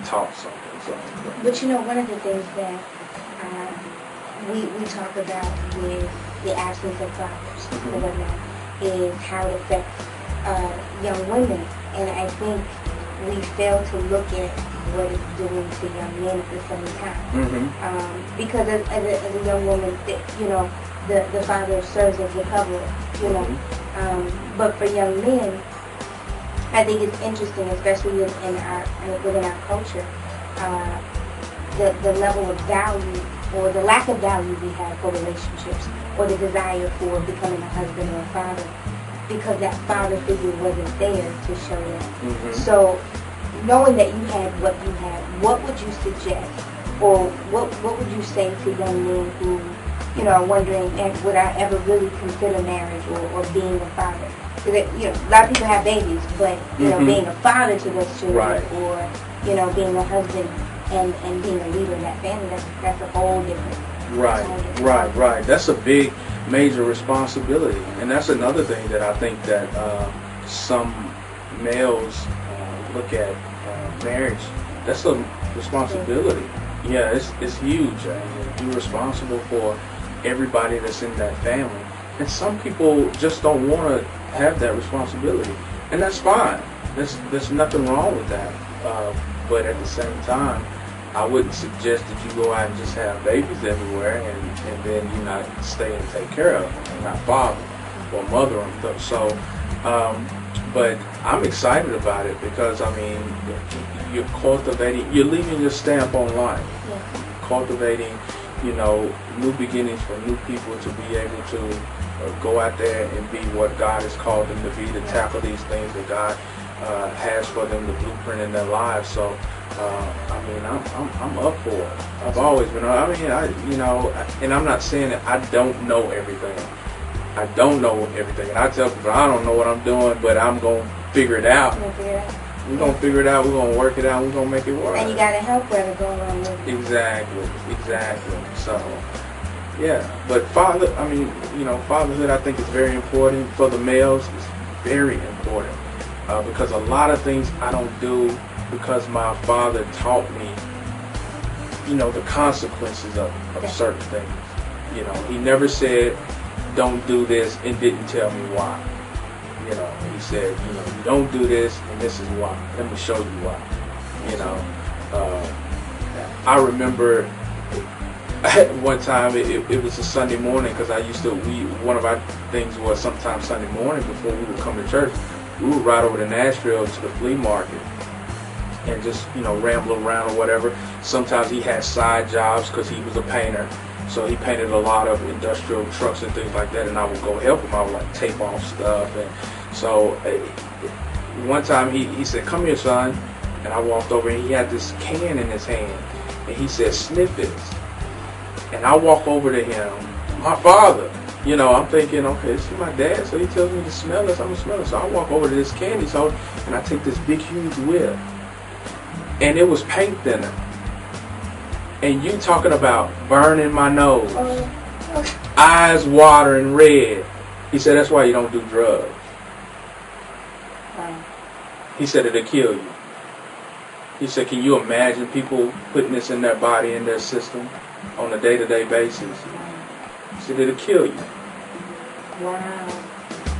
taught something. So, but you know, one of the things that we talk about with the absence of fathers or whatnot is how it affects young women, and I think we fail to look at what it's doing to young men at the same time. Because as a young woman, you know, the father serves as a cover, you know. But for young men, I think it's interesting, especially within our culture, the level of value or the lack of value we have for relationships, or the desire for becoming a husband or a father, because that father figure wasn't there to show that. So, knowing that you had what you had, what would you suggest, or what would you say to young men who, you know, are wondering, would I ever really consider marriage or being a father? Because, you know, a lot of people have babies, but, you know, being a father to those children, or, you know, being a husband and being a leader in that family, that's a whole different. Right. That's a big, major responsibility, and that's another thing that I think that some males look at marriage. That's a responsibility. Yeah, it's huge. You're responsible for everybody that's in that family, and some people just don't want to have that responsibility, and that's fine. There's nothing wrong with that. But at the same time, I wouldn't suggest that you go out and just have babies everywhere and then you not stay and take care of them, and not father or mother them. So, but I'm excited about it because, I mean, you're cultivating, you're leaving your stamp on life. Cultivating, you know, new beginnings for new people to be able to go out there and be what God has called them to be, to tackle these things that God has for them, the blueprint in their lives. So, I mean, I'm up for it. I've always been. I mean, you know, and I'm not saying that I don't know everything. I don't know everything, and I tell people I don't know what I'm doing, but I'm gonna figure it out. We're gonna figure it out. We're gonna work it out. We're gonna make it work. And you gotta help where they're going on with it. Exactly. So, yeah. But fatherhood, I think, is very important for the males. It's very important because a lot of things I don't do because my father taught me, you know, the consequences of certain things. You know, he never said, don't do this, and didn't tell me why. You know, he said, you know, you don't do this, and this is why. Let me show you why. You know, I remember one time it was a Sunday morning, because one of our things was sometimes Sunday morning before we would come to church, we would ride over to Nashville to the flea market and just, you know, ramble around or whatever. Sometimes he had side jobs because he was a painter. So he painted a lot of industrial trucks and things like that, and I would go help him. I would like tape off stuff. And so one time he said, come here, son. And I walked over and he had this can in his hand. And he said, sniff this. And I walk over to him, my father. You know, I'm thinking, okay, this is my dad, so he tells me to smell this, I'm going to smell it. So I walk over to this candy store and I take this big, huge whip. And it was paint thinner. And you talking about burning my nose, eyes watering red. He said, that's why you don't do drugs. He said it'll kill you. He said, can you imagine people putting this in their body, in their system on a day-to-day basis? He said it'll kill you. Wow.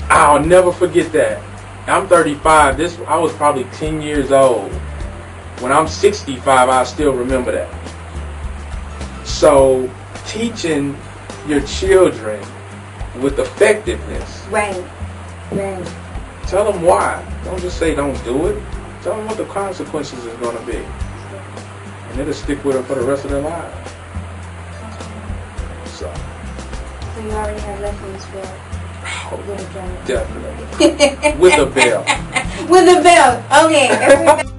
I'll never forget that. I'm 35. I was probably 10 years old. When I'm 65, I'll still remember that. So, teaching your children with effectiveness. Right. Tell them why. Don't just say don't do it. Tell them what the consequences is going to be. And it'll stick with them for the rest of their lives. So you already have lessons for little Jonathan. Definitely. With a bell. With a bell. Okay.